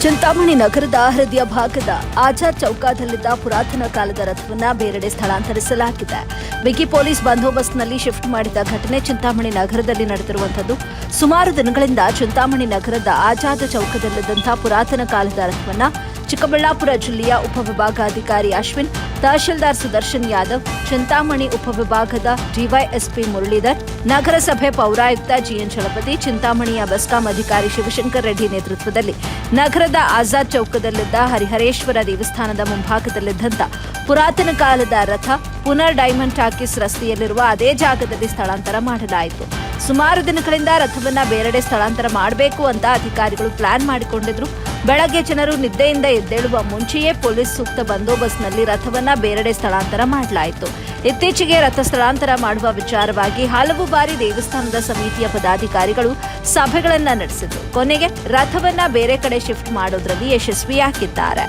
ಚಿಂತಾಮಣಿ ನಗರದ ಹೃದಯ ಭಾಗದ ಆಜಾದ್ ಚೌಕದಲ್ಲಿದ್ದ ಪುರಾತನ ಕಾಲದ ರಥವನ್ನು ಬೇರೆಡೆ ಸ್ಥಳಾಂತರಿಸಲಾಗಿದೆ. ಬಿಗಿ ಪೊಲೀಸ್ ಬಂದೋಬಸ್ತ್ನಲ್ಲಿ ಶಿಫ್ಟ್ ಮಾಡಿದ ಘಟನೆ ಚಿಂತಾಮಣಿ ನಗರದಲ್ಲಿ ನಡೆದಿರುವಂಥದ್ದು. ಸುಮಾರು ದಿನಗಳಿಂದ ಚಿಂತಾಮಣಿ ನಗರದ ಆಜಾದ್ ಚೌಕದಲ್ಲಿದ್ದಂಥ ಪುರಾತನ ಕಾಲದ ರಥವನ್ನು ಚಿಕ್ಕಬಳ್ಳಾಪುರ ಜಿಲ್ಲೆಯ ಉಪವಿಭಾಗಾಧಿಕಾರಿ ಅಶ್ವಿನ್, ತಹಶೀಲ್ದಾರ್ ಸುದರ್ಶನ್ ಯಾದವ್, ಚಿಂತಾಮಣಿ ಉಪವಿಭಾಗದ ಡಿವೈಎಸ್ಪಿ ಮುರಳೀಧರ್, ನಗರಸಭೆ ಪೌರಾಯುಕ್ತ ಜಿಎನ್ ಚಲಪತಿ, ಚಿಂತಾಮಣಿಯ ಬೆಸ್ಕಾಂ ಅಧಿಕಾರಿ ಶಿವಶಂಕರ್ ರೆಡ್ಡಿ ನೇತೃತ್ವದಲ್ಲಿ ನಗರದ ಆಜಾದ್ ಚೌಕದಲ್ಲಿದ್ದ ಹರಿಹರೇಶ್ವರ ದೇವಸ್ಥಾನದ ಮುಂಭಾಗದಲ್ಲಿದ್ದಂಥ ಪುರಾತನ ಕಾಲದ ರಥ ಪುನರ್ ಡೈಮಂಡ್ ಟಾಕೀಸ್ ರಸ್ತೆಯಲ್ಲಿರುವ ಅದೇ ಜಾಗದಲ್ಲಿ ಸ್ಥಳಾಂತರ ಮಾಡಲಾಯಿತು. ಸುಮಾರು ದಿನಗಳಿಂದ ರಥವನ್ನು ಬೇರೆಡೆ ಸ್ಥಳಾಂತರ ಮಾಡಬೇಕು ಅಂತ ಅಧಿಕಾರಿಗಳು ಪ್ಲಾನ್ ಮಾಡಿಕೊಂಡಿದ್ರು. ಬೆಳಗ್ಗೆ ಜನರು ನಿದ್ದೆಯಿಂದ ಎದ್ದೇಳುವ ಮುಂಚೆಯೇ ಪೊಲೀಸ್ ಸೂಕ್ತ ಬಂದೋಬಸ್ತ್ನಲ್ಲಿ ರಥವನ್ನು ಬೇರೆಡೆ ಸ್ಥಳಾಂತರ ಮಾಡಲಾಯಿತು. ಇತ್ತೀಚೆಗೆ ರಥ ಸ್ಥಳಾಂತರ ಮಾಡುವ ವಿಚಾರವಾಗಿ ಹಲವು ಬಾರಿ ದೇವಸ್ಥಾನದ ಸಮಿತಿಯ ಪದಾಧಿಕಾರಿಗಳು ಸಭೆಗಳನ್ನು ನಡೆಸಿದ್ರು. ಕೊನೆಗೆ ರಥವನ್ನು ಬೇರೆ ಕಡೆ ಶಿಫ್ಟ್ ಮಾಡೋದ್ರಲ್ಲಿ ಯಶಸ್ವಿಯಾಗಿದ್ದಾರೆ.